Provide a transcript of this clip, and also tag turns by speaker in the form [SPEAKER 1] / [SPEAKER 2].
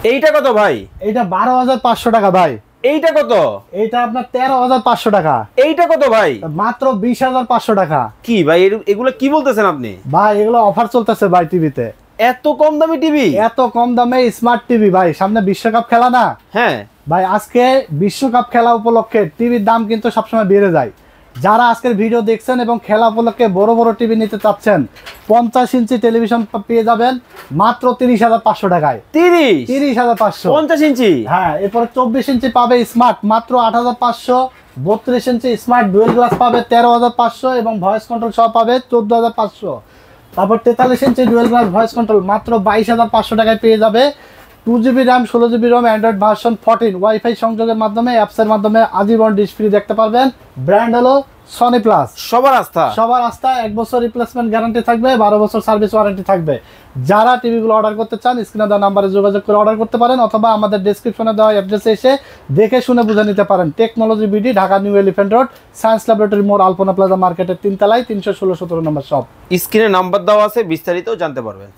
[SPEAKER 1] এইটা কত ভাই?
[SPEAKER 2] এইটা 12,500 টাকা ভাই।
[SPEAKER 1] এইটা কত?
[SPEAKER 2] এইটা আপনার 13,500 টাকা।
[SPEAKER 1] এইটা কত ভাই?
[SPEAKER 2] মাত্র 20,500 টাকা।
[SPEAKER 1] কি ভাই এগুলো কি বলতেছেন আপনি?
[SPEAKER 2] ভাই এগুলো অফার চলতেছে ভাই টিভিতে।
[SPEAKER 1] এত কম দামি টিভি?
[SPEAKER 2] এত কম দামে স্মার্ট টিভি ভাই, সামনে বিশ্বকাপ খেলা না?
[SPEAKER 1] হ্যাঁ
[SPEAKER 2] ভাই আজকে বিশ্বকাপ খেলা উপলক্ষে টিভির দাম কিন্তু সবসময় বেড়ে যায়। যারা আজকের ভিডিও দেখছেন এবং খেলা উপলক্ষে বড় বড় টিভি নিতে চাচ্ছেন, 50 ইঞ্চি টেলিভিশন পেয়ে যাবেন মাত্র 30,500 টাকায়। 30,500
[SPEAKER 1] 50 ইঞ্চি?
[SPEAKER 2] হ্যাঁ, এরপরে 24 ইঞ্চি পাবে স্মার্ট মাত্র 8,500। 32 ইঞ্চি স্মার্ট ডুয়েল গ্লাস পাবে 13,500 এবং ভয়েস কন্ট্রোল সহ পাবে 14,500। তারপর 43 ইঞ্চি ডুয়েল গ্লাস ভয়েস কন্ট্রোল মাত্র 22,500 টাকায় পেয়ে যাবে। 2GB র্যাম 16GB রম অ্যান্ড্রয়েড ভার্সন 14 ওয়াইফাই সংযোগের মাধ্যমে অ্যাপসের মাধ্যমে আজীবন ডিশ ফ্রি দেখতে পারবেন। ব্র্যান্ড হলো সনি প্লাস।
[SPEAKER 1] সবার আস্থা। 1
[SPEAKER 2] বছর রিপ্লেসমেন্ট গ্যারান্টি থাকবে, 12 বছর সার্ভিস ওয়ারেন্টি থাকবে। যারা টিভিগুলো অর্ডার করতে চান স্ক্রিনে দেওয়া নাম্বারে যোগাযোগ করে অর্ডার করতে পারেন, অথবা আমাদের ডেসক্রিপশনে দেওয়া অ্যাড্রেসে এসে দেখে শুনে বুঝে নিতে পারেন। Technology BD, Dhaka new elephant road, science laboratory মোড়, আলপনা প্লাজা মার্কেটের 3 তলায় 316-17 নম্বর শপ।
[SPEAKER 1] স্ক্রিনে নাম্বার দেওয়া আছে, বিস্তারিত জানতে পারবেন।